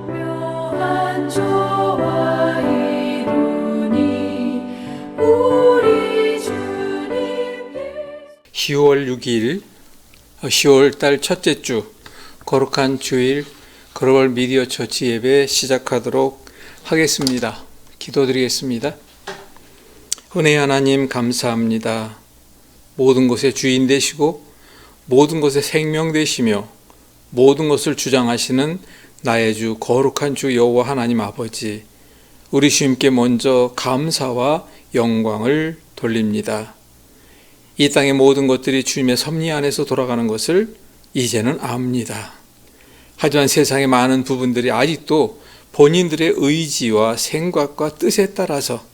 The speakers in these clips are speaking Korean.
묘한 조화 이루니 우리 주님께 10월 6일 10월달 첫째 주 거룩한 주일 글로벌 미디어 처치 예배 시작하도록 하겠습니다. 기도드리겠습니다. 은혜의 하나님 감사합니다. 모든 것의 주인 되시고 모든 것의 생명 되시며 모든 것을 주장하시는 나의 주 거룩한 주 여호와 하나님 아버지, 우리 주님께 먼저 감사와 영광을 돌립니다. 이 땅의 모든 것들이 주님의 섭리 안에서 돌아가는 것을 이제는 압니다. 하지만 세상의 많은 부분들이 아직도 본인들의 의지와 생각과 뜻에 따라서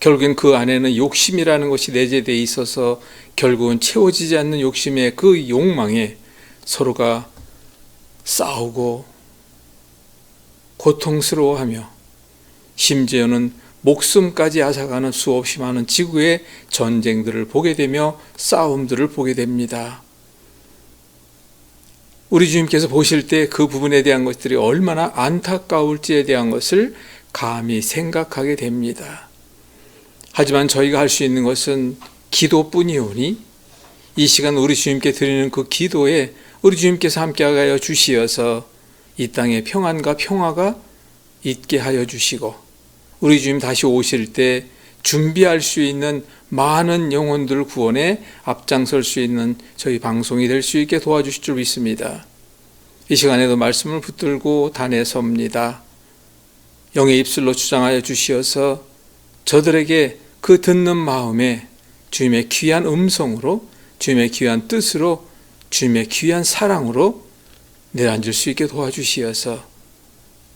결국엔 그 안에는 욕심이라는 것이 내재되어 있어서 결국은 채워지지 않는 욕심의 그 욕망에 서로가 싸우고 고통스러워하며 심지어는 목숨까지 앗아가는 수없이 많은 지구의 전쟁들을 보게 되며 싸움들을 보게 됩니다. 우리 주님께서 보실 때 그 부분에 대한 것들이 얼마나 안타까울지에 대한 것을 감히 생각하게 됩니다. 하지만 저희가 할 수 있는 것은 기도뿐이오니 이 시간 우리 주님께 드리는 그 기도에 우리 주님께서 함께하여 주시어서 이 땅에 평안과 평화가 있게 하여 주시고 우리 주님 다시 오실 때 준비할 수 있는 많은 영혼들 구원에 앞장설 수 있는 저희 방송이 될 수 있게 도와주실 줄 믿습니다. 이 시간에도 말씀을 붙들고 단에 섭니다. 영의 입술로 주장하여 주시어서 저들에게 그 듣는 마음에 주님의 귀한 음성으로, 주님의 귀한 뜻으로, 주님의 귀한 사랑으로 내려앉을 수 있게 도와주시어서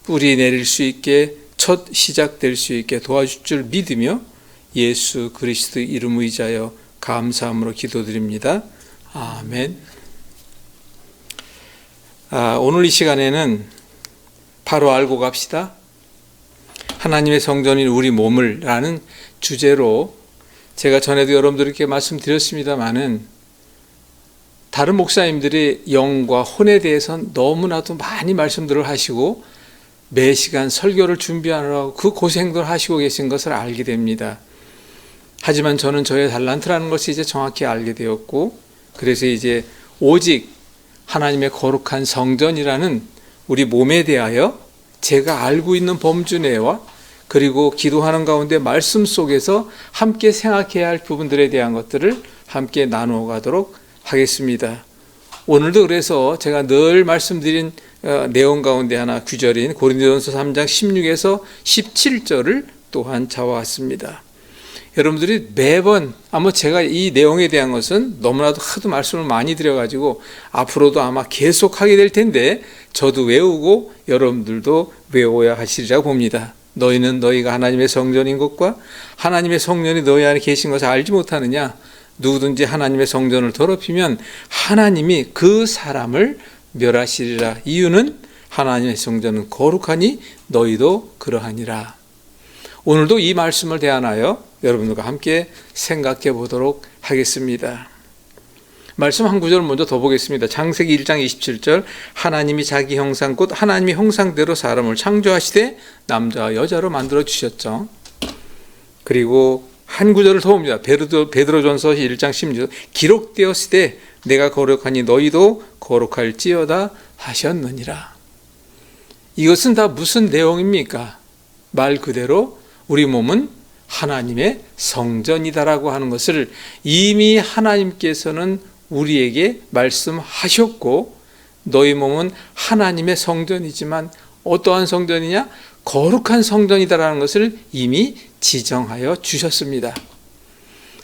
뿌리 내릴 수 있게 첫 시작될 수 있게 도와줄 줄 믿으며 예수 그리스도 이름 의지하여 감사함으로 기도드립니다. 아멘. 오늘 이 시간에는 바로 알고 갑시다. 하나님의 성전인 우리 몸을 라는 주제로 제가 전에도 여러분들께 말씀드렸습니다마는 다른 목사님들이 영과 혼에 대해서는 너무나도 많이 말씀들을 하시고 매 시간 설교를 준비하느라고 그 고생들 하시고 계신 것을 알게 됩니다. 하지만 저는 저의 달란트라는 것을 이제 정확히 알게 되었고, 그래서 이제 오직 하나님의 거룩한 성전이라는 우리 몸에 대하여 제가 알고 있는 범주 내와 그리고 기도하는 가운데 말씀 속에서 함께 생각해야 할 부분들에 대한 것들을 함께 나누어 가도록 하겠습니다. 오늘도 그래서 제가 늘 말씀드린 내용 가운데 하나 구절인 고린도전서 3장 16에서 17절을 또한 잡아왔습니다. 여러분들이 매번 아마 제가 이 내용에 대한 것은 너무나도 하도 말씀을 많이 드려가지고 앞으로도 아마 계속 하게 될 텐데 저도 외우고 여러분들도 외워야 하시리라 봅니다. 너희는 너희가 하나님의 성전인 것과 하나님의 성전이 너희 안에 계신 것을 알지 못하느냐? 누구든지 하나님의 성전을 더럽히면 하나님이 그 사람을 멸하시리라. 이유는 하나님의 성전은 거룩하니 너희도 그러하니라. 오늘도 이 말씀을 대하여 여러분들과 함께 생각해 보도록 하겠습니다. 말씀 한 구절 먼저 더 보겠습니다. 창세기 1장 27절 하나님이 자기 형상 곧 하나님의 형상대로 사람을 창조하시되 남자와 여자로 만들어 주셨죠. 그리고 한 구절을 더 봅니다. 베드로전서 1장 16절 기록되었을 때 내가 거룩하니 너희도 거룩할지어다 하셨느니라. 이것은 다 무슨 내용입니까? 말 그대로 우리 몸은 하나님의 성전이다라고 하는 것을 이미 하나님께서는 우리에게 말씀하셨고, 너희 몸은 하나님의 성전이지만 어떠한 성전이냐? 거룩한 성전이다라는 것을 이미 지정하여 주셨습니다.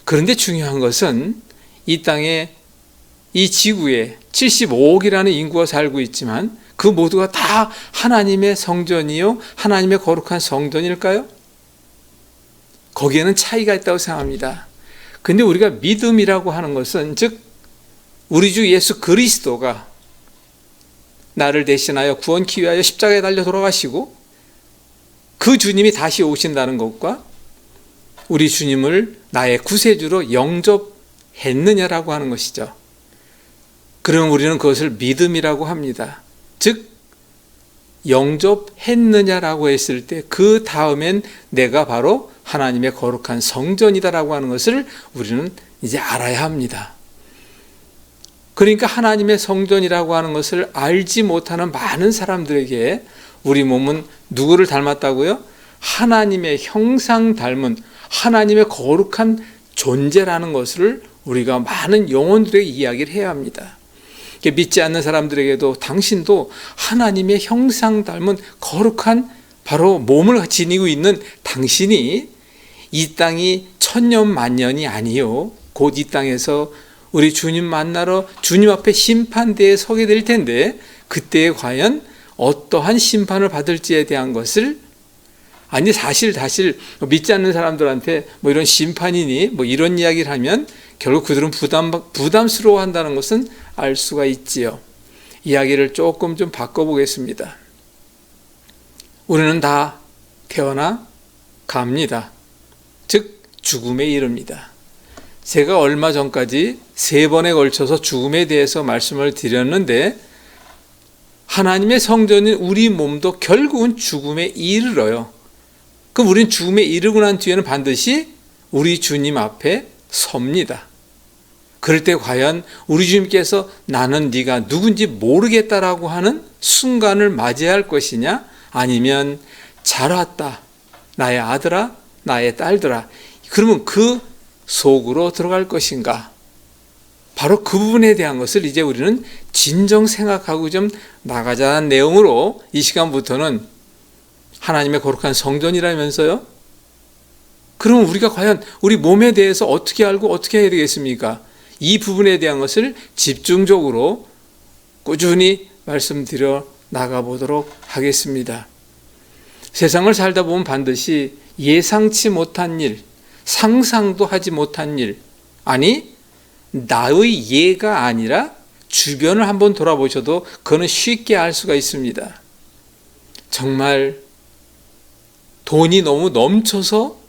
그런데 중요한 것은 이 땅에 이 지구에 75억이라는 인구가 살고 있지만 그 모두가 다 하나님의 성전이요 하나님의 거룩한 성전일까요? 거기에는 차이가 있다고 생각합니다. 근데 우리가 믿음이라고 하는 것은 즉 우리 주 예수 그리스도가 나를 대신하여 구원키 위하여 십자가에 달려 돌아가시고 그 주님이 다시 오신다는 것과 우리 주님을 나의 구세주로 영접했느냐라고 하는 것이죠. 그러면 우리는 그것을 믿음이라고 합니다. 즉 영접했느냐라고 했을 때 그 다음엔 내가 바로 하나님의 거룩한 성전이다라고 하는 것을 우리는 이제 알아야 합니다. 그러니까 하나님의 성전이라고 하는 것을 알지 못하는 많은 사람들에게 우리 몸은 누구를 닮았다고요? 하나님의 형상 닮은 하나님의 거룩한 존재라는 것을 우리가 많은 영혼들에게 이야기를 해야 합니다. 믿지 않는 사람들에게도 당신도 하나님의 형상 닮은 거룩한 바로 몸을 지니고 있는 당신이 이 땅이 천년 만년이 아니요 곧 이 땅에서 우리 주님 만나러 주님 앞에 심판대에 서게 될 텐데 그때에 과연 어떠한 심판을 받을지에 대한 것을 사실 믿지 않는 사람들한테 뭐 이런 심판이니 뭐 이런 이야기를 하면 결국 그들은 부담스러워 한다는 것은 알 수가 있지요. 이야기를 조금 좀 바꿔보겠습니다. 우리는 다 태어나 갑니다. 즉 죽음에 이릅니다. 제가 얼마 전까지 3번에 걸쳐서 죽음에 대해서 말씀을 드렸는데 하나님의 성전인 우리 몸도 결국은 죽음에 이르러요. 그럼 우리는 죽음에 이르고 난 뒤에는 반드시 우리 주님 앞에 섭니다. 그럴 때 과연 우리 주님께서 나는 네가 누군지 모르겠다라고 하는 순간을 맞이할 것이냐, 아니면 잘 왔다 나의 아들아 나의 딸들아, 그러면 그 속으로 들어갈 것인가? 바로 그 부분에 대한 것을 이제 우리는 진정 생각하고 좀 나가자는 내용으로 이 시간부터는 하나님의 거룩한 성전이라면서요? 그러면 우리가 과연 우리 몸에 대해서 어떻게 알고 어떻게 해야 되겠습니까? 이 부분에 대한 것을 집중적으로 꾸준히 말씀드려 나가보도록 하겠습니다. 세상을 살다 보면 반드시 예상치 못한 일, 상상도 하지 못한 일, 아니 나의 예가 아니라 주변을 한번 돌아보셔도 그거는 쉽게 알 수가 있습니다. 정말 돈이 너무 넘쳐서,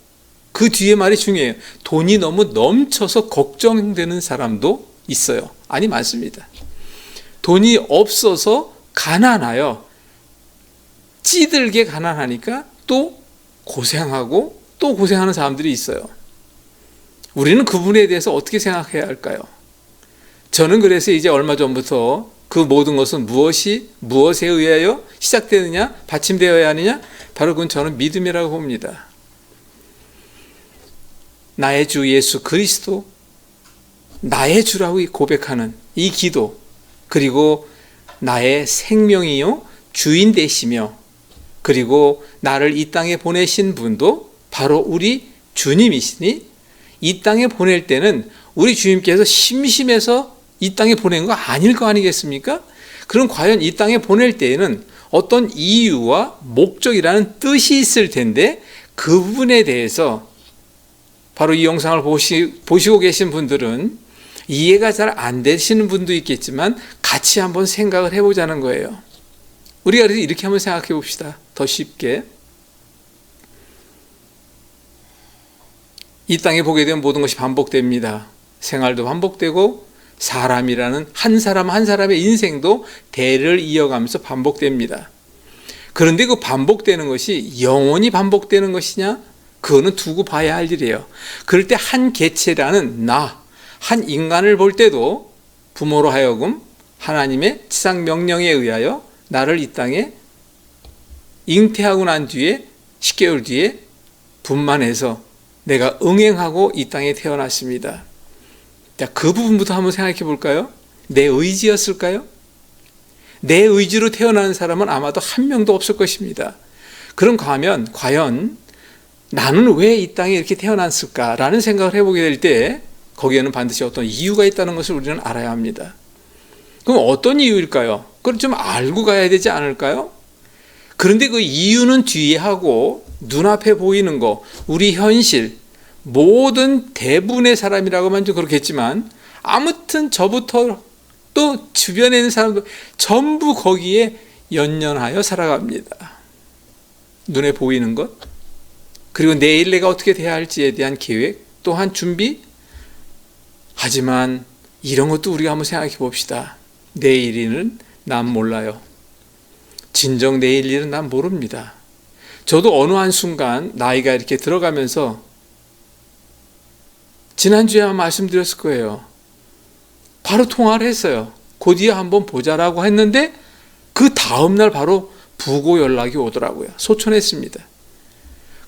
그 뒤에 말이 중요해요. 돈이 너무 넘쳐서 걱정되는 사람도 있어요. 아니 많습니다. 돈이 없어서 가난하여 찌들게 가난하니까 또 고생하고 또 고생하는 사람들이 있어요. 우리는 그 부분에 대해서 어떻게 생각해야 할까요? 저는 그래서 이제 얼마 전부터 그 모든 것은 무엇에 의하여 시작되느냐, 받침되어야 하느냐, 바로 그건 저는 믿음이라고 봅니다. 나의 주 예수 그리스도, 나의 주라고 고백하는 이 기도, 그리고 나의 생명이요 주인 되시며, 그리고 나를 이 땅에 보내신 분도 바로 우리 주님이시니, 이 땅에 보낼 때는 우리 주님께서 심심해서 이 땅에 보낸 거 아닐 거 아니겠습니까? 그럼 과연 이 땅에 보낼 때에는 어떤 이유와 목적이라는 뜻이 있을 텐데, 그 부분에 대해서 바로 이 영상을 보시고 계신 분들은 이해가 잘 안 되시는 분도 있겠지만 같이 한번 생각을 해보자는 거예요. 우리가 그래서 이렇게 한번 생각해 봅시다. 더 쉽게. 이 땅에 보게 되면 모든 것이 반복됩니다. 생활도 반복되고 사람이라는 한 사람 한 사람의 인생도 대를 이어가면서 반복됩니다. 그런데 그 반복되는 것이 영원히 반복되는 것이냐? 그거는 두고 봐야 할 일이에요. 그럴 때 한 개체라는 한 인간을 볼 때도 부모로 하여금 하나님의 지상 명령에 의하여 나를 이 땅에 잉태하고 난 뒤에 10개월 뒤에 분만해서 내가 응행하고 이 땅에 태어났습니다. 자, 그 부분부터 한번 생각해 볼까요? 내 의지였을까요? 내 의지로 태어난 사람은 아마도 한 명도 없을 것입니다. 그런가 하면 과연 나는 왜 이 땅에 이렇게 태어났을까라는 생각을 해보게 될 때 거기에는 반드시 어떤 이유가 있다는 것을 우리는 알아야 합니다. 그럼 어떤 이유일까요? 그걸 좀 알고 가야 되지 않을까요? 그런데 그 이유는 뒤에 하고 눈앞에 보이는 거, 우리 현실, 모든 대부분의 사람이라고만 좀 그렇겠지만 아무튼 저부터 또 주변에 있는 사람도 전부 거기에 연연하여 살아갑니다. 눈에 보이는 것, 그리고 내일 내가 어떻게 돼야 할지에 대한 계획, 또한 준비. 하지만 이런 것도 우리가 한번 생각해 봅시다. 내일이는 난 몰라요. 진정 내일 일은 난 모릅니다. 저도 어느 한순간 나이가 이렇게 들어가면서 지난주에 아마 말씀드렸을 거예요. 바로 통화를 했어요. 곧이어 한번 보자라고 했는데 그 다음날 바로 부고 연락이 오더라고요. 소천했습니다.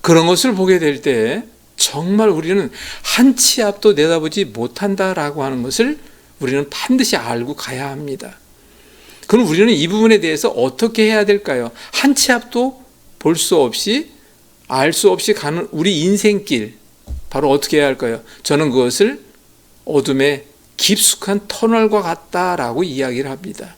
그런 것을 보게 될 때 정말 우리는 한 치 앞도 내다보지 못한다라고 하는 것을 우리는 반드시 알고 가야 합니다. 그럼 우리는 이 부분에 대해서 어떻게 해야 될까요? 한 치 앞도 볼 수 없이 알 수 없이 가는 우리 인생길 바로 어떻게 해야 할까요? 저는 그것을 어둠의 깊숙한 터널과 같다라고 이야기를 합니다.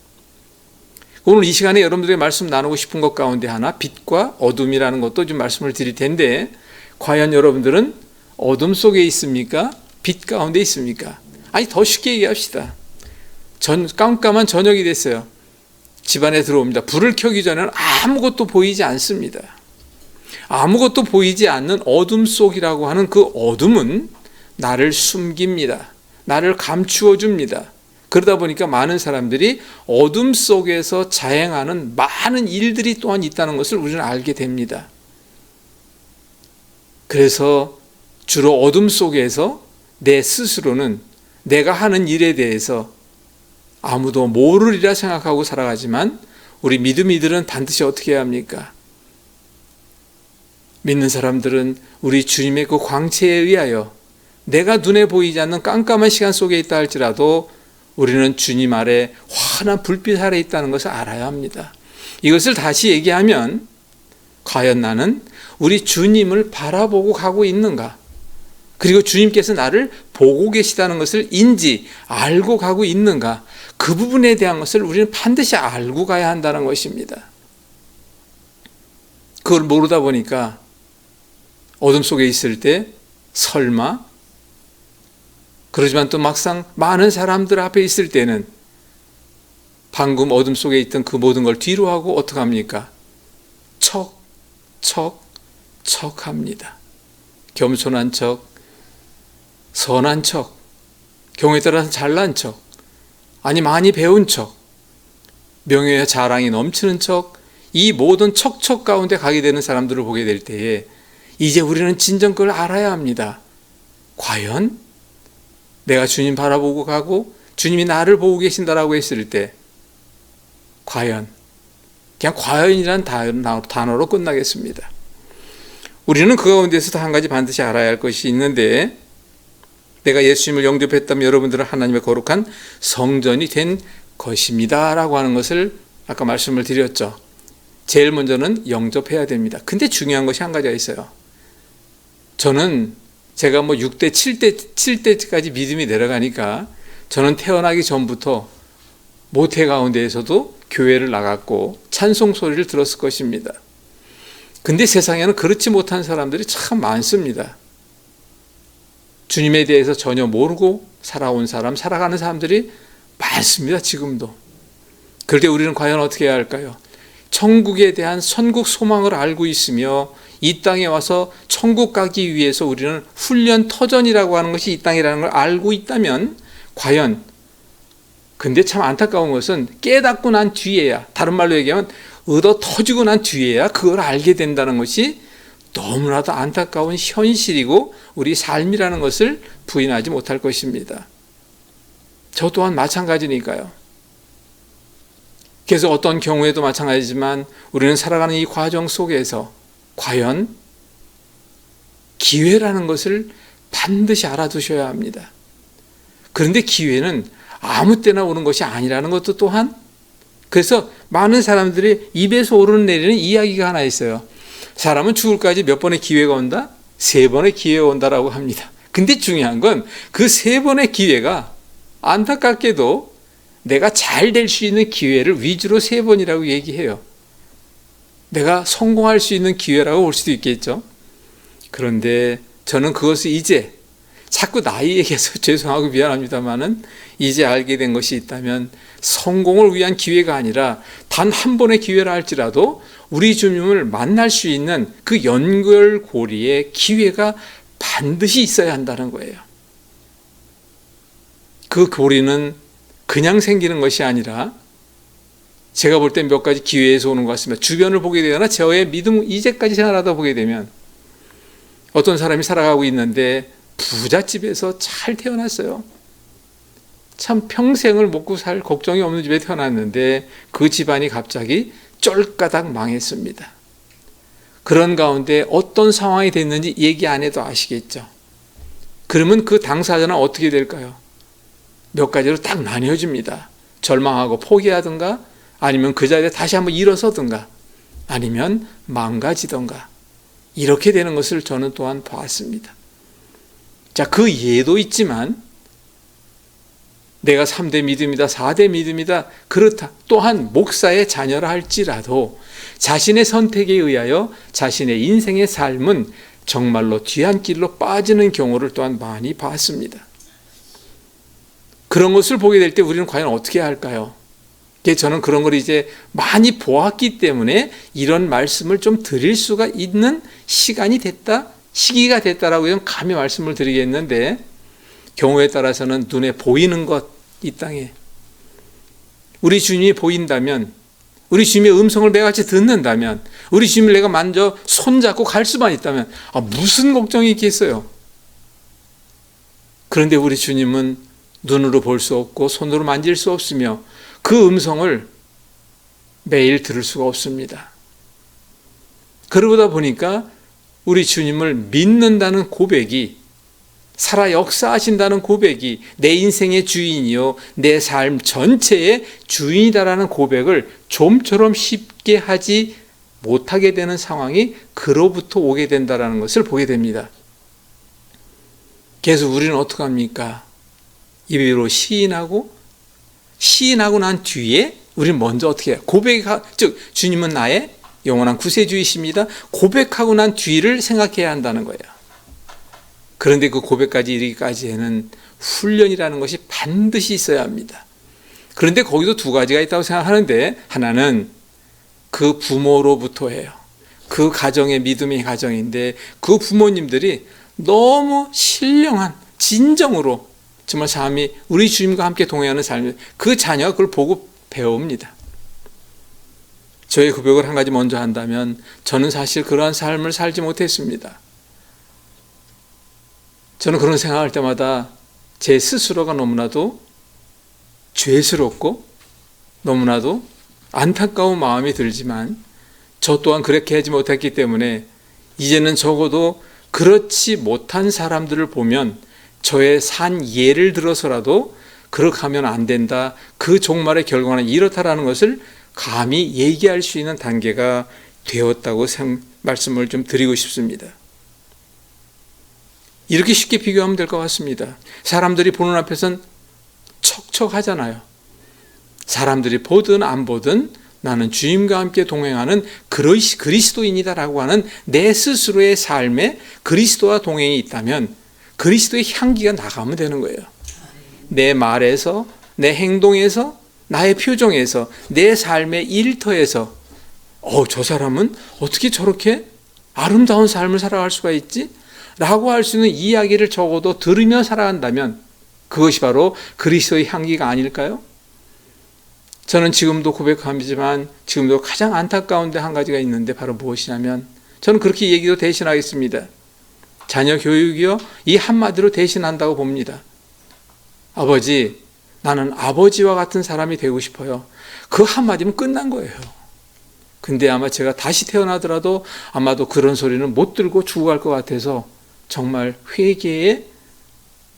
오늘 이 시간에 여러분들에게 말씀 나누고 싶은 것 가운데 하나 빛과 어둠이라는 것도 좀 말씀을 드릴 텐데 과연 여러분들은 어둠 속에 있습니까? 빛 가운데 있습니까? 아니 더 쉽게 얘기합시다. 깜깜한 저녁이 됐어요. 집안에 들어옵니다. 불을 켜기 전에는 아무것도 보이지 않습니다. 아무것도 보이지 않는 어둠 속이라고 하는 그 어둠은 나를 숨깁니다. 나를 감추어 줍니다. 그러다 보니까 많은 사람들이 어둠 속에서 자행하는 많은 일들이 또한 있다는 것을 우리는 알게 됩니다. 그래서 주로 어둠 속에서 내 스스로는 내가 하는 일에 대해서 아무도 모르리라 생각하고 살아가지만 우리 믿음이들은 반드시 어떻게 해야 합니까? 믿는 사람들은 우리 주님의 그 광채에 의하여 내가 눈에 보이지 않는 깜깜한 시간 속에 있다 할지라도 우리는 주님 아래 환한 불빛 아래 있다는 것을 알아야 합니다. 이것을 다시 얘기하면 과연 나는 우리 주님을 바라보고 가고 있는가? 그리고 주님께서 나를 보고 계시다는 것을 알고 가고 있는가? 그 부분에 대한 것을 우리는 반드시 알고 가야 한다는 것입니다. 그걸 모르다 보니까 어둠 속에 있을 때 설마 그러지만 또 막상 많은 사람들 앞에 있을 때는 방금 어둠 속에 있던 그 모든 걸 뒤로 하고 어떻게 합니까? 척합니다. 겸손한 척, 선한 척, 경우에 따라서 잘난 척, 아니 많이 배운 척, 명예와 자랑이 넘치는 척, 이 모든 척 가운데 가게 되는 사람들을 보게 될 때에 이제 우리는 진정 그걸 알아야 합니다. 과연 내가 주님 바라보고 가고 주님이 나를 보고 계신다라고 했을 때 과연, 그냥 과연이란 단어로 끝나겠습니다. 우리는 그 가운데서도 한 가지 반드시 알아야 할 것이 있는데 내가 예수님을 영접했다면 여러분들은 하나님의 거룩한 성전이 된 것입니다 라고 하는 것을 아까 말씀을 드렸죠. 제일 먼저는 영접해야 됩니다. 근데 중요한 것이 한 가지가 있어요. 저는 제가 6대, 7대까지 믿음이 내려가니까 저는 태어나기 전부터 모태 가운데에서도 교회를 나갔고 찬송 소리를 들었을 것입니다. 근데 세상에는 그렇지 못한 사람들이 참 많습니다. 주님에 대해서 전혀 모르고 살아가는 사람들이 많습니다. 지금도. 그럴 때 우리는 과연 어떻게 해야 할까요? 천국에 대한 선국 소망을 알고 있으며 이 땅에 와서 천국 가기 위해서 우리는 훈련 터전이라고 하는 것이 이 땅이라는 걸 알고 있다면 과연, 근데 참 안타까운 것은 깨닫고 난 뒤에야, 다른 말로 얘기하면 얻어 터지고 난 뒤에야 그걸 알게 된다는 것이 너무나도 안타까운 현실이고 우리 삶이라는 것을 부인하지 못할 것입니다. 저 또한 마찬가지니까요. 그래서 어떤 경우에도 마찬가지지만 우리는 살아가는 이 과정 속에서 과연 기회라는 것을 반드시 알아두셔야 합니다. 그런데 기회는 아무 때나 오는 것이 아니라는 것도 또한, 그래서 많은 사람들이 입에서 오르는 내리는 이야기가 하나 있어요. 사람은 죽을 때까지 몇 번의 기회가 온다? 3번의 기회가 온다라고 합니다. 근데 중요한 건 그 3번의 기회가 안타깝게도 내가 잘 될 수 있는 기회를 위주로 3번이라고 얘기해요. 내가 성공할 수 있는 기회라고 볼 수도 있겠죠. 그런데 저는 그것을 이제 자꾸 나이 얘기해서 죄송하고 미안합니다만은 이제 알게 된 것이 있다면 성공을 위한 기회가 아니라 단 한 번의 기회라 할지라도 우리 주님을 만날 수 있는 그 연결고리에 기회가 반드시 있어야 한다는 거예요. 그 고리는 그냥 생기는 것이 아니라 제가 볼 땐 몇 가지 기회에서 오는 것 같습니다. 주변을 보게 되거나 저의 믿음 이제까지 생활하다 보게 되면 어떤 사람이 살아가고 있는데 부잣집에서 잘 태어났어요. 참 평생을 먹고 살 걱정이 없는 집에 태어났는데 그 집안이 갑자기 쫄가닥 망했습니다. 그런 가운데 어떤 상황이 됐는지 얘기 안 해도 아시겠죠. 그러면 그 당사자는 어떻게 될까요? 몇 가지로 딱 나뉘어집니다. 절망하고 포기하든가, 아니면 그 자리에 다시 한번 일어서든가, 아니면 망가지든가, 이렇게 되는 것을 저는 또한 봤습니다. 자, 그 예도 있지만 내가 3대 믿음이다, 4대 믿음이다, 그렇다, 또한 목사의 자녀라 할지라도 자신의 선택에 의하여 자신의 인생의 삶은 정말로 뒤안길로 빠지는 경우를 또한 많이 봤습니다. 그런 것을 보게 될 때 우리는 과연 어떻게 할까요? 저는 그런 걸 이제 많이 보았기 때문에 이런 말씀을 좀 드릴 수가 있는 시간이 됐다, 시기가 됐다라고 좀 감히 말씀을 드리겠는데, 경우에 따라서는 눈에 보이는 것, 이 땅에 우리 주님이 보인다면, 우리 주님의 음성을 매같이 듣는다면, 우리 주님을 내가 만져 손잡고 갈 수만 있다면 무슨 걱정이 있겠어요? 그런데 우리 주님은 눈으로 볼 수 없고 손으로 만질 수 없으며 그 음성을 매일 들을 수가 없습니다. 그러다 보니까 우리 주님을 믿는다는 고백이, 살아 역사하신다는 고백이 내 인생의 주인이요 내 삶 전체의 주인이다라는 고백을 좀처럼 쉽게 하지 못하게 되는 상황이 그로부터 오게 된다는 것을 보게 됩니다. 그래서 우리는 어떻게 합니까? 입으로 시인하고 난 뒤에 우리는 먼저 어떻게 해요? 즉 주님은 나의 영원한 구세주이십니다. 고백하고 난 뒤를 생각해야 한다는 거예요. 그런데 그 고백까지 이르기까지에는 훈련이라는 것이 반드시 있어야 합니다. 그런데 거기도 두 가지가 있다고 생각하는데, 하나는 그 부모로부터예요. 그 가정의 믿음의 가정인데 그 부모님들이 너무 신령한 진정으로 정말 삶이 우리 주님과 함께 동행하는 삶이, 그 자녀가 그걸 보고 배웁니다. 저의 고백을 한 가지 먼저 한다면, 저는 사실 그러한 삶을 살지 못했습니다. 저는 그런 생각할 때마다 제 스스로가 너무나도 죄스럽고 너무나도 안타까운 마음이 들지만, 저 또한 그렇게 하지 못했기 때문에 이제는 적어도 그렇지 못한 사람들을 보면 저의 산 예를 들어서라도 그렇게 하면 안 된다, 그 종말의 결과는 이렇다라는 것을 감히 얘기할 수 있는 단계가 되었다고 말씀을 좀 드리고 싶습니다. 이렇게 쉽게 비교하면 될 것 같습니다. 사람들이 보는 앞에선 척척하잖아요. 사람들이 보든 안 보든 나는 주님과 함께 동행하는 그리스도인이다라고 하는 내 스스로의 삶에 그리스도와 동행이 있다면 그리스도의 향기가 나가면 되는 거예요. 내 말에서, 내 행동에서, 나의 표정에서, 내 삶의 일터에서 저 사람은 어떻게 저렇게 아름다운 삶을 살아갈 수가 있지? 라고 할 수 있는 이야기를 적어도 들으며 살아간다면 그것이 바로 그리스도의 향기가 아닐까요? 저는 지금도 고백합니다만 지금도 가장 안타까운데 한 가지가 있는데 바로 무엇이냐면, 저는 그렇게 얘기도 대신하겠습니다. 자녀 교육이요, 이 한마디로 대신한다고 봅니다. 아버지, 나는 아버지와 같은 사람이 되고 싶어요. 그 한마디면 끝난 거예요. 근데 아마 제가 다시 태어나더라도 아마도 그런 소리는 못 들고 죽어갈 것 같아서 정말 회개에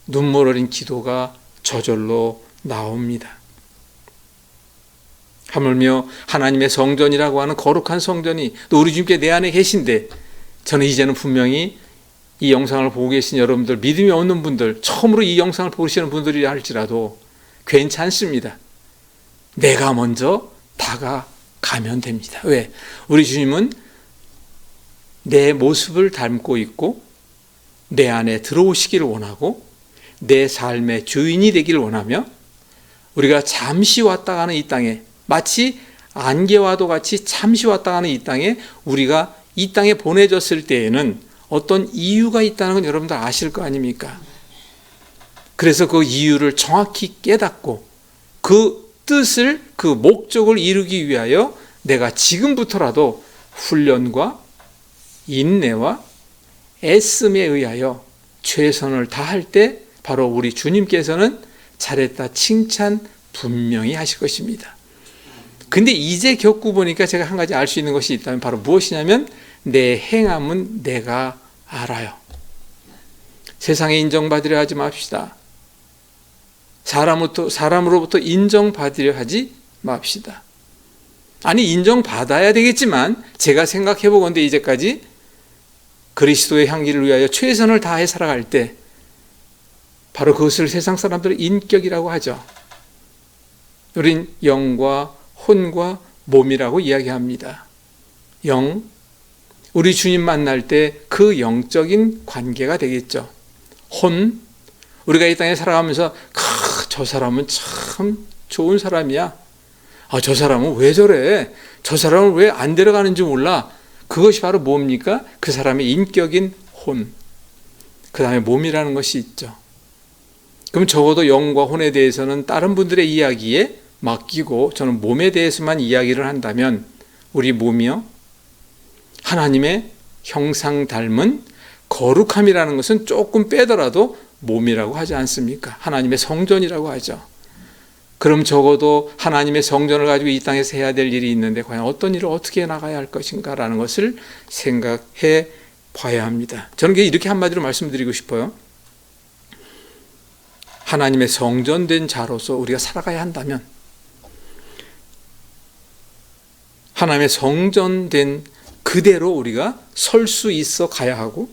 눈물 어린 기도가 저절로 나옵니다. 하물며 하나님의 성전이라고 하는 거룩한 성전이 또 우리 주님께 내 안에 계신데, 저는 이제는 분명히 이 영상을 보고 계신 여러분들, 믿음이 없는 분들, 처음으로 이 영상을 보시는 분들이라 할지라도 괜찮습니다. 내가 먼저 다가가면 됩니다. 왜? 우리 주님은 내 모습을 닮고 있고 내 안에 들어오시기를 원하고 내 삶의 주인이 되기를 원하며, 우리가 잠시 왔다 가는 이 땅에, 마치 안개와도 같이 잠시 왔다 가는 이 땅에, 우리가 이 땅에 보내졌을 때에는 어떤 이유가 있다는 건 여러분들 아실 거 아닙니까? 그래서 그 이유를 정확히 깨닫고 그 뜻을, 그 목적을 이루기 위하여 내가 지금부터라도 훈련과 인내와 애씀에 의하여 최선을 다할 때 바로 우리 주님께서는 잘했다 칭찬 분명히 하실 것입니다. 근데 이제 겪고 보니까 제가 한 가지 알 수 있는 것이 있다면 바로 무엇이냐면 내 행함은 내가 알아요. 세상에 인정받으려 하지 맙시다. 사람으로부터 인정받으려 하지 맙시다. 아니, 인정받아야 되겠지만 제가 생각해 보건대 이제까지 그리스도의 향기를 위하여 최선을 다해 살아갈 때 바로 그것을 세상 사람들은 인격이라고 하죠. 우린 영과 혼과 몸이라고 이야기합니다. 영, 우리 주님 만날 때 그 영적인 관계가 되겠죠. 혼, 우리가 이 땅에 살아가면서 저 사람은 참 좋은 사람이야. 저 사람은 왜 저래? 저 사람은 왜 안 데려가는지 몰라? 그것이 바로 뭡니까? 그 사람의 인격인 혼. 그 다음에 몸이라는 것이 있죠. 그럼 적어도 영과 혼에 대해서는 다른 분들의 이야기에 맡기고 저는 몸에 대해서만 이야기를 한다면 우리 몸이요, 하나님의 형상 닮은 거룩함이라는 것은 조금 빼더라도 몸이라고 하지 않습니까? 하나님의 성전이라고 하죠. 그럼 적어도 하나님의 성전을 가지고 이 땅에서 해야 될 일이 있는데 과연 어떤 일을 어떻게 나가야 할 것인가라는 것을 생각해 봐야 합니다. 저는 이렇게 한마디로 말씀드리고 싶어요. 하나님의 성전된 자로서 우리가 살아가야 한다면 하나님의 성전된 그대로 우리가 설 수 있어 가야 하고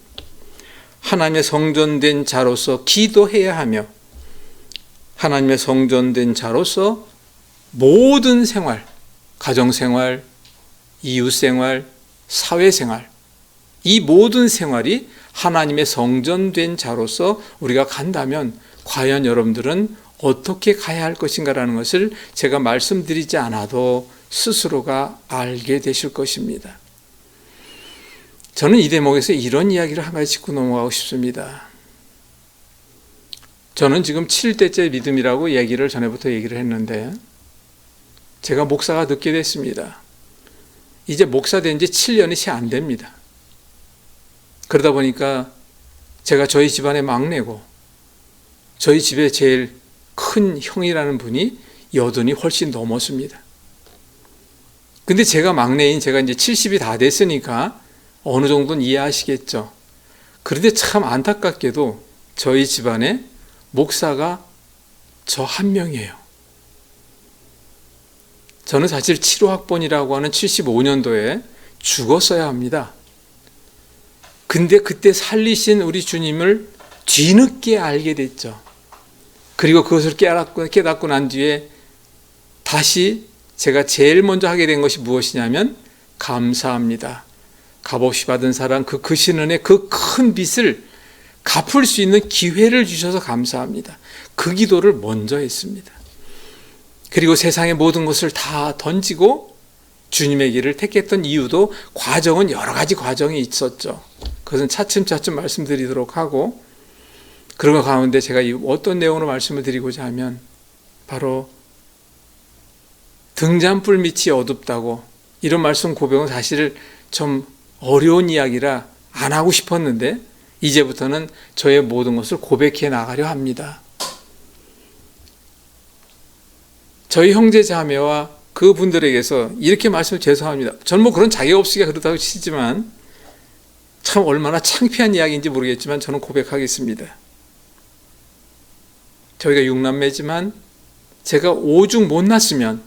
하나님의 성전된 자로서 기도해야 하며 하나님의 성전된 자로서 모든 생활, 가정생활, 이웃생활, 사회생활, 이 모든 생활이 하나님의 성전된 자로서 우리가 간다면 과연 여러분들은 어떻게 가야 할 것인가라는 것을 제가 말씀드리지 않아도 스스로가 알게 되실 것입니다. 저는 이 대목에서 이런 이야기를 한 가지 짚고 넘어가고 싶습니다. 저는 지금 7대째 믿음이라고 얘기를 전에부터 얘기를 했는데 제가 목사가 늦게 됐습니다. 이제 목사 된 지 7년이 채 안 됩니다. 그러다 보니까 제가 저희 집안의 막내고 저희 집에 제일 큰 형이라는 분이 여든이 훨씬 넘었습니다. 근데 제가 막내인 제가 이제 70이 다 됐으니까 어느 정도는 이해하시겠죠. 그런데 참 안타깝게도 저희 집안에 목사가 저 한 명이에요. 저는 사실 7호학번이라고 하는 75년도에 죽었어야 합니다. 근데 그때 살리신 우리 주님을 뒤늦게 알게 됐죠. 그리고 그것을 깨닫고 난 뒤에 다시 제가 제일 먼저 하게 된 것이 무엇이냐면 감사합니다. 값없이 받은 사랑 그 크신 은혜 그 큰 빚을 갚을 수 있는 기회를 주셔서 감사합니다. 그 기도를 먼저 했습니다. 그리고 세상의 모든 것을 다 던지고 주님의 길을 택했던 이유도 과정은 여러 가지 과정이 있었죠. 그것은 차츰차츰 말씀드리도록 하고 그런 것 가운데 제가 어떤 내용으로 말씀을 드리고자 하면 바로 등잔불 밑이 어둡다고 이런 말씀 고백은 사실 좀 어려운 이야기라 안 하고 싶었는데 이제부터는 저의 모든 것을 고백해 나가려 합니다. 저희 형제 자매와 그분들에게서 이렇게 말씀을 죄송합니다. 저는 뭐 그런 자격 없으니까 그렇다고 치지만 참 얼마나 창피한 이야기인지 모르겠지만 저는 고백하겠습니다. 저희가 6남매지만 제가 오죽 못났으면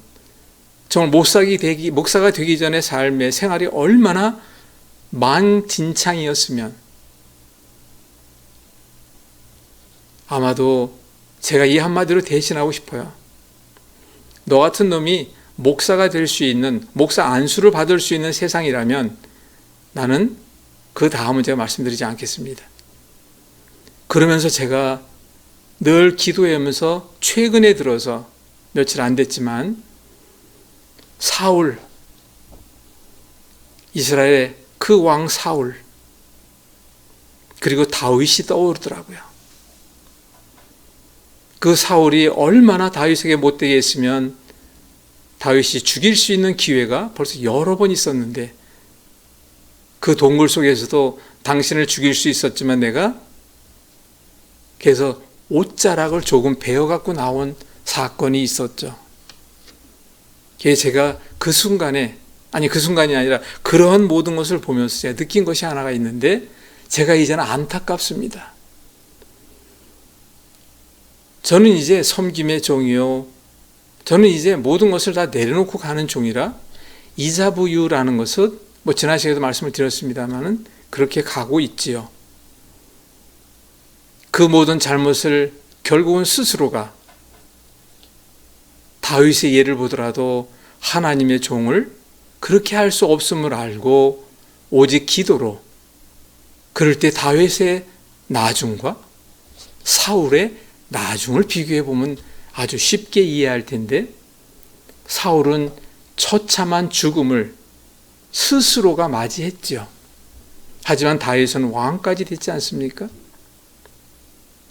정말 목사가 되기 전에 삶의 생활이 얼마나 만진창이었으면 아마도 제가 이 한마디로 대신하고 싶어요. 너 같은 놈이 목사가 될 수 있는, 목사 안수를 받을 수 있는 세상이라면 나는 그 다음은 제가 말씀드리지 않겠습니다. 그러면서 제가 늘 기도하면서 최근에 들어서 며칠 안 됐지만 사울, 이스라엘의 그 왕 사울, 그리고 다윗이 떠오르더라고요. 그 사울이 얼마나 다윗에게 못되게 했으면 다윗이 죽일 수 있는 기회가 벌써 여러 번 있었는데 그 동굴 속에서도 당신을 죽일 수 있었지만 내가 그래서 옷자락을 조금 베어갖고 나온 사건이 있었죠. 그래서 제가 그 순간이 아니라 그러한 모든 것을 보면서 제가 느낀 것이 하나가 있는데 제가 이제는 안타깝습니다. 저는 이제 섬김의 종이요. 저는 이제 모든 것을 다 내려놓고 가는 종이라 이자부유라는 것은 지난 시간에도 말씀을 드렸습니다만은 그렇게 가고 있지요. 그 모든 잘못을 결국은 스스로가 다윗의 예를 보더라도 하나님의 종을 그렇게 할 수 없음을 알고 오직 기도로 그럴 때 다윗의 나중과 사울의 나중을 비교해 보면 아주 쉽게 이해할 텐데 사울은 처참한 죽음을 스스로가 맞이했죠. 하지만 다윗은 왕까지 됐지 않습니까?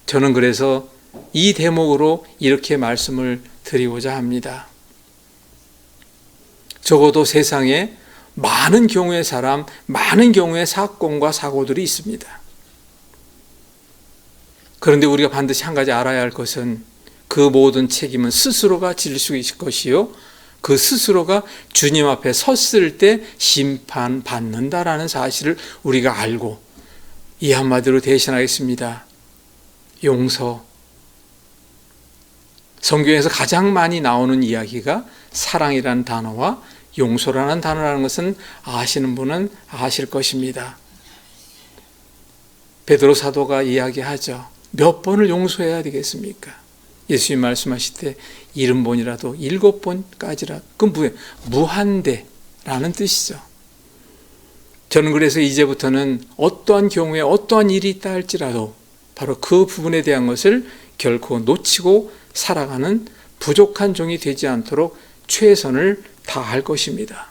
저는 그래서 이 대목으로 이렇게 말씀을 드리고자 합니다. 적어도 세상에 많은 경우의 사람, 많은 경우의 사건과 사고들이 있습니다. 그런데 우리가 반드시 한 가지 알아야 할 것은 그 모든 책임은 스스로가 질 수 있을 것이요. 그 스스로가 주님 앞에 섰을 때 심판받는다라는 사실을 우리가 알고 이 한마디로 대신하겠습니다. 용서. 성경에서 가장 많이 나오는 이야기가 사랑이라는 단어와 용서라는 단어라는 것은 아시는 분은 아실 것입니다. 베드로 사도가 이야기하죠. 몇 번을 용서해야 되겠습니까? 예수님 말씀하실 때 70번이라도 7번까지라 그건 무한대라는 뜻이죠. 저는 그래서 이제부터는 어떠한 경우에 어떠한 일이 있다 할지라도 바로 그 부분에 대한 것을 결코 놓치고 살아가는 부족한 종이 되지 않도록 최선을 다할 것입니다.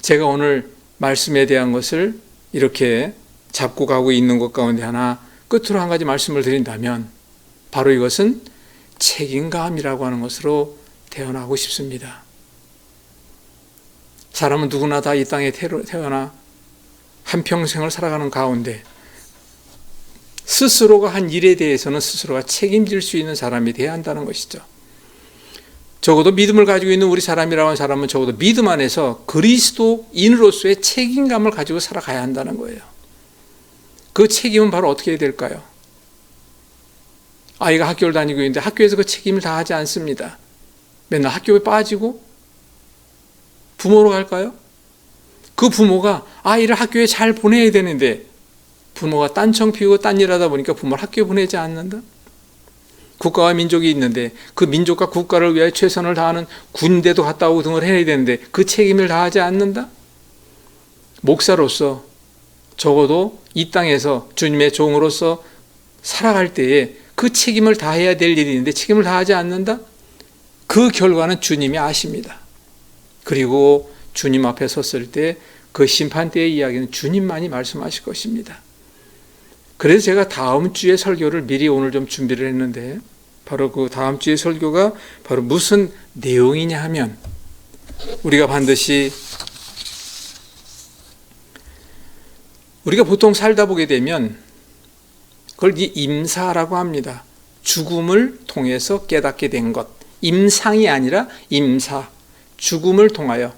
제가 오늘 말씀에 대한 것을 이렇게 잡고 가고 있는 것 가운데 하나 끝으로 한 가지 말씀을 드린다면 바로 이것은 책임감이라고 하는 것으로 태어나고 싶습니다. 사람은 누구나 다 이 땅에 태어나 한평생을 살아가는 가운데 스스로가 한 일에 대해서는 스스로가 책임질 수 있는 사람이 되어야 한다는 것이죠. 적어도 믿음을 가지고 있는 우리 사람이라고 하는 사람은 적어도 믿음 안에서 그리스도인으로서의 책임감을 가지고 살아가야 한다는 거예요. 그 책임은 바로 어떻게 해야 될까요? 아이가 학교를 다니고 있는데 학교에서 그 책임을 다 하지 않습니다. 맨날 학교에 빠지고 부모로 갈까요? 그 부모가 아이를 학교에 잘 보내야 되는데 부모가 딴청 피우고 딴 일하다 보니까 부모를 학교에 보내지 않는다? 국가와 민족이 있는데 그 민족과 국가를 위하여 최선을 다하는 군대도 갔다 오고 등을 해야 되는데 그 책임을 다하지 않는다? 목사로서 적어도 이 땅에서 주님의 종으로서 살아갈 때에 그 책임을 다해야 될 일이 있는데 책임을 다하지 않는다? 그 결과는 주님이 아십니다. 그리고 주님 앞에 섰을 때 그 심판 때의 이야기는 주님만이 말씀하실 것입니다. 그래서 제가 다음 주에 설교를 미리 오늘 좀 준비를 했는데 바로 그 다음 주의 설교가 바로 무슨 내용이냐 하면 우리가 보통 살다 보게 되면 그걸 임사라고 합니다. 죽음을 통해서 깨닫게 된 것. 임상이 아니라 임사. 죽음을 통하여.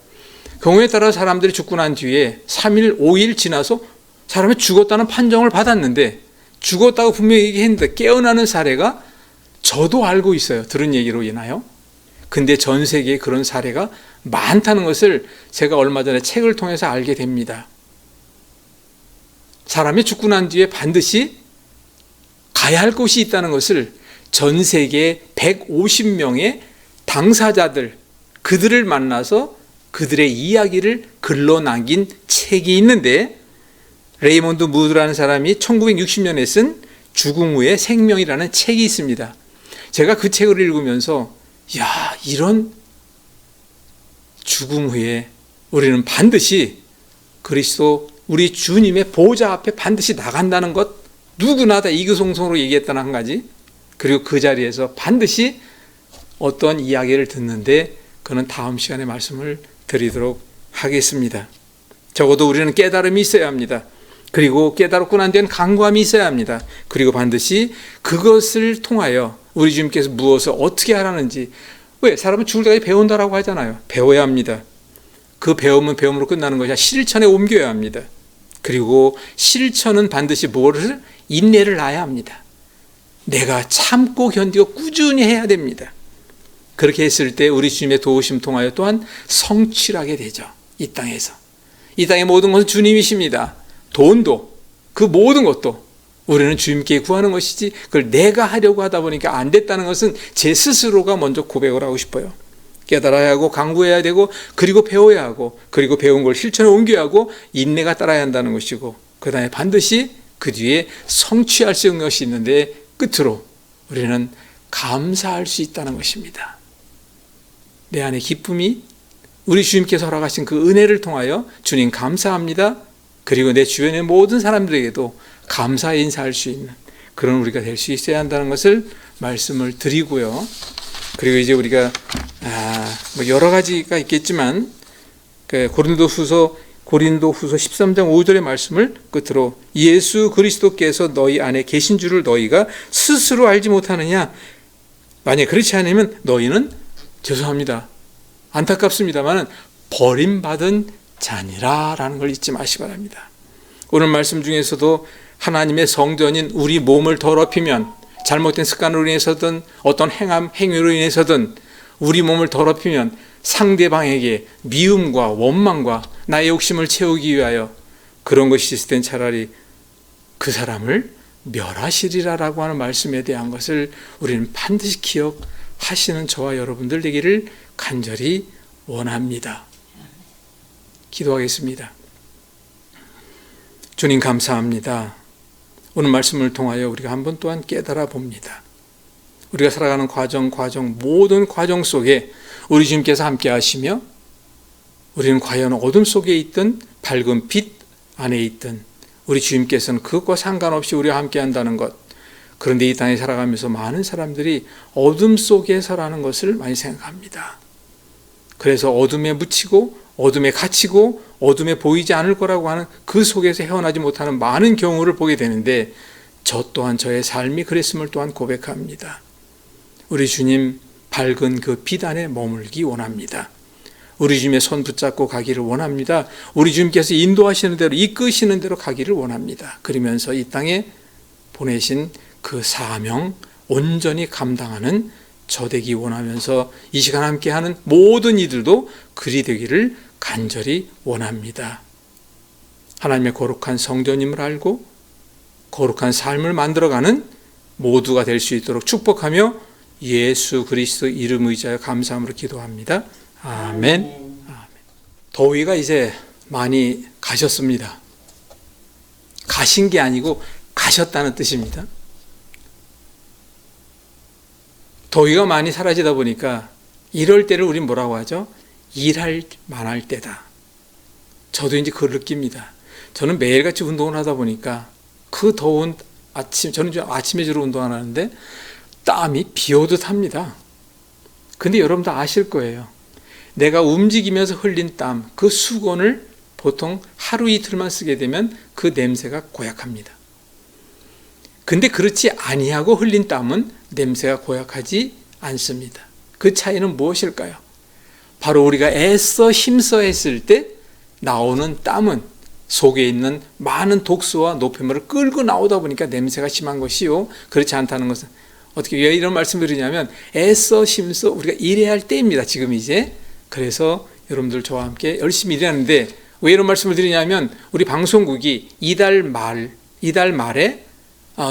경우에 따라 사람들이 죽고 난 뒤에 3일, 5일 지나서 사람이 죽었다는 판정을 받았는데 죽었다고 분명히 얘기했는데 깨어나는 사례가 저도 알고 있어요. 들은 얘기로 인하여. 근데 전 세계에 그런 사례가 많다는 것을 제가 얼마 전에 책을 통해서 알게 됩니다. 사람이 죽고 난 뒤에 반드시 가야 할 곳이 있다는 것을 전 세계 150명의 당사자들, 그들을 만나서 그들의 이야기를 글로 남긴 책이 있는데 레이몬드 무드라는 사람이 1960년에 쓴 죽음 후의 생명이라는 책이 있습니다. 제가 그 책을 읽으면서 이런 죽음 후에 우리는 반드시 그리스도 우리 주님의 보좌 앞에 반드시 나간다는 것 누구나 다 이교송송으로 얘기했다는 한 가지 그리고 그 자리에서 반드시 어떤 이야기를 듣는데 그는 다음 시간에 말씀을 드리도록 하겠습니다. 적어도 우리는 깨달음이 있어야 합니다. 그리고 깨달았고 난 뒤엔 간구함이 있어야 합니다. 그리고 반드시 그것을 통하여 우리 주님께서 무엇을 어떻게 하라는지, 왜? 사람은 죽을 때까지 배운다라고 하잖아요. 배워야 합니다. 그 배움은 배움으로 끝나는 것이 아니라 실천에 옮겨야 합니다. 그리고 실천은 반드시 무엇을? 인내를 낳아야 합니다. 내가 참고 견디고 꾸준히 해야 됩니다. 그렇게 했을 때 우리 주님의 도우심 통하여 또한 성취하게 되죠. 이 땅에서. 이 땅의 모든 것은 주님이십니다. 돈도, 그 모든 것도 우리는 주님께 구하는 것이지 그걸 내가 하려고 하다 보니까 안 됐다는 것은 제 스스로가 먼저 고백을 하고 싶어요. 깨달아야 하고 강구해야 되고 그리고 배워야 하고 그리고 배운 걸 실천에 옮겨야 하고 인내가 따라야 한다는 것이고 그 다음에 반드시 그 뒤에 성취할 수 있는 것이 있는데 끝으로 우리는 감사할 수 있다는 것입니다. 내 안에 기쁨이 우리 주님께서 허락하신 그 은혜를 통하여 주님 감사합니다. 그리고 내 주변의 모든 사람들에게도 감사의 인사할 수 있는 그런 우리가 될 수 있어야 한다는 것을 말씀을 드리고요. 그리고 이제 우리가 뭐 여러 가지가 있겠지만 고린도후서 13장 5절의 말씀을 끝으로 예수 그리스도께서 너희 안에 계신 줄을 너희가 스스로 알지 못하느냐. 만약 그렇지 않으면 너희는 죄송합니다. 안타깝습니다만 버림받은 자니라라는 걸 잊지 마시기 바랍니다. 오늘 말씀 중에서도 하나님의 성전인 우리 몸을 더럽히면 잘못된 습관으로 인해서든 어떤 행위로 인해서든 우리 몸을 더럽히면 상대방에게 미움과 원망과 나의 욕심을 채우기 위하여 그런 것이 있을 땐 차라리 그 사람을 멸하시리라라고 하는 말씀에 대한 것을 우리는 반드시 기억하시는 저와 여러분들 되기를 간절히 원합니다. 기도하겠습니다. 주님 감사합니다. 오늘 말씀을 통하여 우리가 한번 또한 깨달아 봅니다. 우리가 살아가는 모든 과정 속에 우리 주님께서 함께 하시며 우리는 과연 어둠 속에 있든 밝은 빛 안에 있든 우리 주님께서는 그것과 상관없이 우리와 함께 한다는 것. 그런데 이 땅에 살아가면서 많은 사람들이 어둠 속에서라는 것을 많이 생각합니다. 그래서 어둠에 묻히고 어둠에 갇히고 어둠에 보이지 않을 거라고 하는 그 속에서 헤어나지 못하는 많은 경우를 보게 되는데 저 또한 저의 삶이 그랬음을 또한 고백합니다. 우리 주님 밝은 그 빛 안에 머물기 원합니다. 우리 주님의 손 붙잡고 가기를 원합니다. 우리 주님께서 인도하시는 대로 이끄시는 대로 가기를 원합니다. 그러면서 이 땅에 보내신 그 사명 온전히 감당하는 저 되기 원하면서 이 시간 함께하는 모든 이들도 그리 되기를 간절히 원합니다. 하나님의 거룩한 성전임을 알고 거룩한 삶을 만들어가는 모두가 될 수 있도록 축복하며 예수 그리스도 이름 의지하여 감사함으로 기도합니다. 아멘. 더위가 이제 많이 가셨습니다. 가신 게 아니고 가셨다는 뜻입니다. 더위가 많이 사라지다 보니까 이럴 때를 우린 뭐라고 하죠? 일할 만할 때다. 저도 이제 그걸 느낍니다. 저는 매일같이 운동을 하다 보니까 그 더운 아침, 저는 아침에 주로 운동 안 하는데 땀이 비 오듯 합니다. 근데 여러분도 아실 거예요. 내가 움직이면서 흘린 땀, 그 수건을 보통 하루 이틀만 쓰게 되면 그 냄새가 고약합니다. 근데 그렇지 아니하고 흘린 땀은 냄새가 고약하지 않습니다. 그 차이는 무엇일까요? 바로 우리가 애써 힘써 했을 때 나오는 땀은 속에 있는 많은 독소와 노폐물을 끌고 나오다 보니까 냄새가 심한 것이요. 그렇지 않다는 것은 어떻게 왜 이런 말씀을 드리냐면 애써 힘써 우리가 일해야 할 때입니다. 지금 이제. 그래서 여러분들 저와 함께 열심히 일하는데 왜 이런 말씀을 드리냐면 우리 방송국이 이달 말에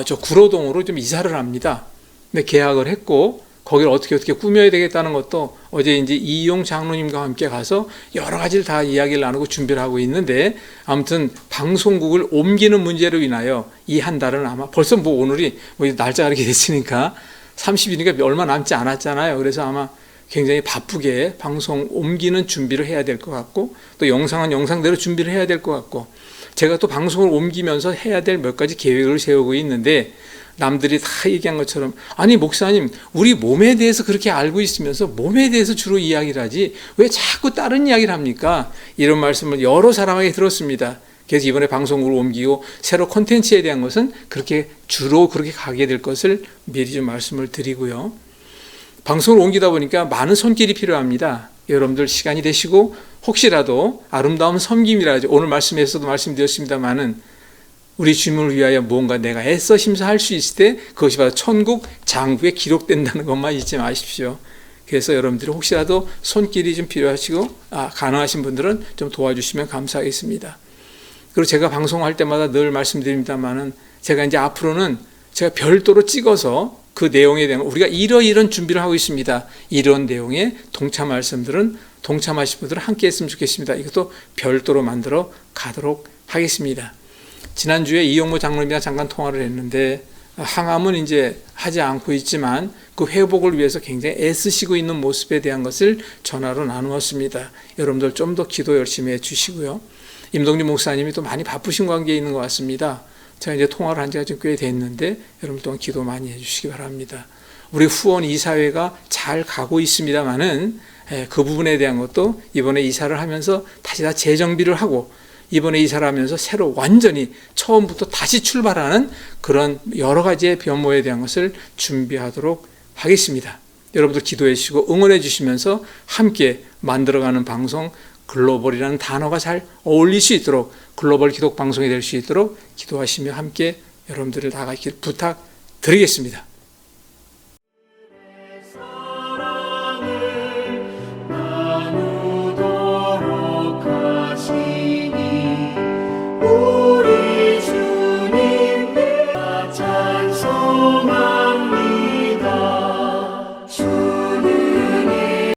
저 구로동으로 좀 이사를 합니다. 근데 계약을 했고 거기를 어떻게 꾸며야 되겠다는 것도 어제 이제 이용 장로님과 함께 가서 여러 가지를 다 이야기를 나누고 준비를 하고 있는데 아무튼 방송국을 옮기는 문제로 인하여 이 한 달은 아마 벌써 오늘이 날짜가 이렇게 됐으니까 30일이니까 얼마 남지 않았잖아요. 그래서 아마 굉장히 바쁘게 방송 옮기는 준비를 해야 될 것 같고 또 영상은 영상대로 준비를 해야 될 것 같고 제가 또 방송을 옮기면서 해야 될 몇 가지 계획을 세우고 있는데 남들이 다 얘기한 것처럼 아니 목사님 우리 몸에 대해서 그렇게 알고 있으면서 몸에 대해서 주로 이야기를 하지 왜 자꾸 다른 이야기를 합니까? 이런 말씀을 여러 사람에게 들었습니다. 그래서 이번에 방송국을 옮기고 새로 콘텐츠에 대한 것은 주로 그렇게 가게 될 것을 미리 좀 말씀을 드리고요. 방송을 옮기다 보니까 많은 손길이 필요합니다. 여러분들 시간이 되시고 혹시라도 아름다운 섬김이라 오늘 말씀에서도 말씀드렸습니다마는 우리 주님을 위하여 무언가 내가 애써 심사할 수 있을 때 그것이 바로 천국 장부에 기록된다는 것만 잊지 마십시오. 그래서 여러분들이 혹시라도 손길이 좀 필요하시고 가능하신 분들은 좀 도와주시면 감사하겠습니다. 그리고 제가 방송할 때마다 늘 말씀드립니다만은 제가 이제 앞으로는 제가 별도로 찍어서 그 내용에 대한 우리가 이런 준비를 하고 있습니다. 이런 내용에 동참하실 분들은 함께 했으면 좋겠습니다. 이것도 별도로 만들어 가도록 하겠습니다. 지난주에 이용모 장로님이랑 잠깐 통화를 했는데 항암은 이제 하지 않고 있지만 그 회복을 위해서 굉장히 애쓰시고 있는 모습에 대한 것을 전화로 나누었습니다. 여러분들 좀 더 기도 열심히 해주시고요. 임동준 목사님이 또 많이 바쁘신 관계에 있는 것 같습니다. 제가 이제 통화를 한 지가 좀 꽤 됐는데 여러분 또한 기도 많이 해주시기 바랍니다. 우리 후원 이사회가 잘 가고 있습니다만은 그 부분에 대한 것도 이번에 이사를 하면서 다시 다 재정비를 하고 이번에 이사를 하면서 새로 완전히 처음부터 다시 출발하는 그런 여러 가지의 변모에 대한 것을 준비하도록 하겠습니다. 여러분들 기도해 주시고 응원해 주시면서 함께 만들어가는 방송 글로벌이라는 단어가 잘 어울릴 수 있도록 글로벌 기독 방송이 될 수 있도록 기도하시며 함께 여러분들을 나가길 부탁드리겠습니다.